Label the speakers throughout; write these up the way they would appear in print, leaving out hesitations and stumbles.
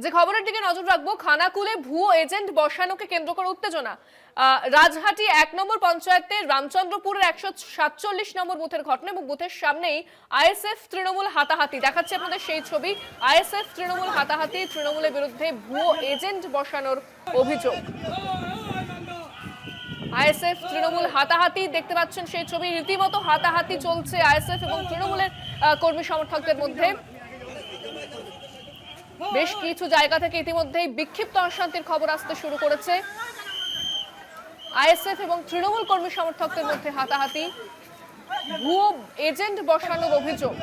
Speaker 1: যে খবরের দিকে নজর রাখবো, খানাকুলে ভুয়ো এজেন্ট বসানোকে কেন্দ্র করে উত্তেজনা। রাজহাটি 1 নম্বর পঞ্চায়েতের রামচন্দ্রপুরের 147 নম্বর বুথের ঘটনা এবং বুথের সামনেই আইএসএফ তৃণমূল হাতাহাতি দেখাচ্ছে আপনাদের সেই ছবি। আইএসএফ তৃণমূল হাতাহাতি, তৃণমূলের বিরুদ্ধে ভুয়ো এজেন্ট বসানোর অভিযোগ। আইএসএফ তৃণমূল হাতাহাতি দেখতে পাচ্ছেন সেই ছবি, রীতিমতো হাতাহাতি চলছে আইএসএফ এবং তৃণমূলের কর্মী সমর্থকদের মধ্যে। বেশ কিছু জায়গা থেকে ইতিমধ্যেই বিক্ষিপ্ত অশান্তির খবর আসতে শুরু করেছে। আইএসএফ এবং তৃণমূল কর্মী সমর্থকদের মধ্যে হাতাহাতি, ভুয়ো এজেন্ট বসানোর অভিযোগ।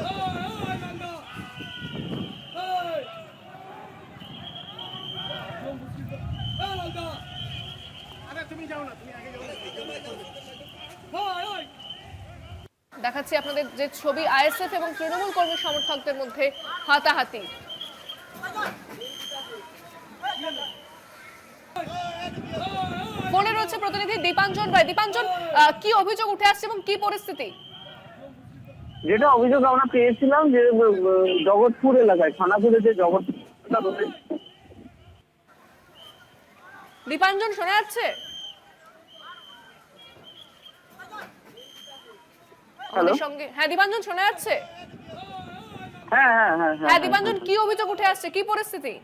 Speaker 1: দেখাচ্ছি আপনাদের যে ছবি, আইএসএফ এবং তৃণমূল কর্মী সমর্থকদের মধ্যে হাতাহাতি। ফোনে রয়েছে প্রতিনিধি দীপাঞ্জন রায়। দীপাঞ্জন, কি অভিযোগ উঠে আসছে এবং কি পরিস্থিতি?
Speaker 2: যেটা অভিযোগ আমরা পেয়েছিলাম যে জগৎপুর এলাকায়, খানাকুলে যে জগৎপুর,
Speaker 1: দীপাঞ্জন শোনা যাচ্ছে? আমাদের সঙ্গে, হ্যাঁ দীপাঞ্জন শোনা যাচ্ছে? হ্যাঁ দীপাঞ্জন, কি অভিযোগ উঠে আসছে, কি পরিস্থিতি?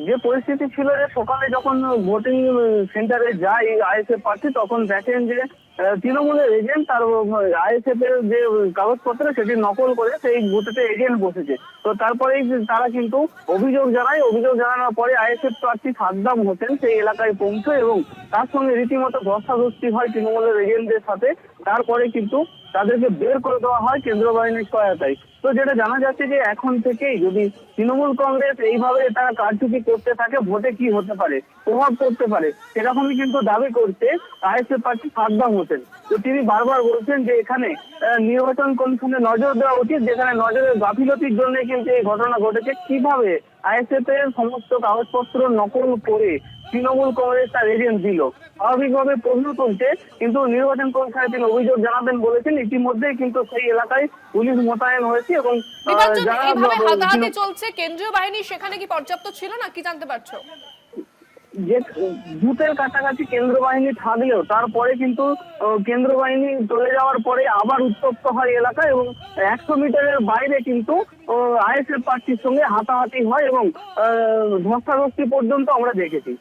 Speaker 2: যে পরিস্থিতি ছিল যে সকালে যখন ভোটিং সেন্টারে যায় আইএসএফ প্রার্থী, তখন দেখেন যে তৃণমূলের এজেন্ট তার আইএসএফ এর যে কাগজপত্র সেটি নকল করে সেই বুথেতে এজেন্ট বসেছে। তো তারপরেই তারা কিন্তু অভিযোগ জানায়। অভিযোগ জানানোর পরে আইএসএফ প্রার্থী সাদ্দাম হোসেন সেই এলাকায় পৌঁছয় এবং তার সঙ্গে রীতিমতো ধস্তাধস্তি হয় তৃণমূলের এজেন্টদের সাথে। তারপরে কিন্তু তাদেরকে বের করে দেওয়া হয় কেন্দ্রীয় বাহিনীর সহায়তায়। তো যেটা জানা যাচ্ছে যে এখন থেকেই যদি তৃণমূল কংগ্রেস এইভাবে তারা কারচুপি করতে থাকে, ভোটে কি হতে পারে, প্রভাব পড়তে পারে, সেরকমই কিন্তু দাবি করছে আইএসএফ প্রার্থী সাদ্দাম হোসেন। তো তিনি বারবার বলছেন যে এখানে নির্বাচন কমিশনে নজর দেওয়া উচিত, যেখানে নজরের গাফিলতির জন্য কিন্তু এই ঘটনা ঘটেছে। কিভাবে আইএসএফ এর সমস্ত কাগজপত্র নকল করে তৃণমূল কংগ্রেস তার এজেন্ট দিল, স্বাভাবিকভাবে প্রশ্ন তুলছে। কিন্তু নির্বাচন কমিশনে তিনি অভিযোগ জানাবেন বলেছেন। ইতিমধ্যেই কিন্তু সেই এলাকায় পুলিশ মোতায়েন হয়েছে এবং
Speaker 1: এইভাবে হাতাহাতি চলছে, কেন্দ্রীয় বাহিনী সেখানে কি পর্যাপ্ত ছিল না, কি জানতে পারছো?
Speaker 2: যে বুথের কাছাকাছি কেন্দ্র বাহিনী থাকলেও তারপরে কিন্তু কেন্দ্র বাহিনী চলে যাওয়ার পরে আবার উত্তপ্ত হয় এলাকা এবং 100 মিটারের বাইরে কিন্তু আইএসএফ প্রার্থীর সঙ্গে হাতাহাতি হয় এবং ধস্তাধস্তি পর্যন্ত আমরা দেখেছি।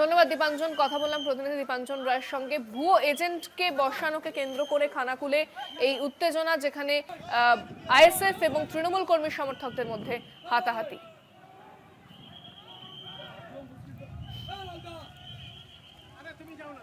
Speaker 1: ধন্যবাদ দীপাঞ্জন। কথা বললাম প্রতিনিধি দীপাঞ্জন রায়ের সঙ্গে। ভুয়ো এজেন্টকে বসানোকে কেন্দ্র করে খানাকুলে এই উত্তেজনা, যেখানে আইএসএফ এবং তৃণমূল কর্মী সমর্থকদের মধ্যে হাতাহাতি।
Speaker 3: তুমি যাও না।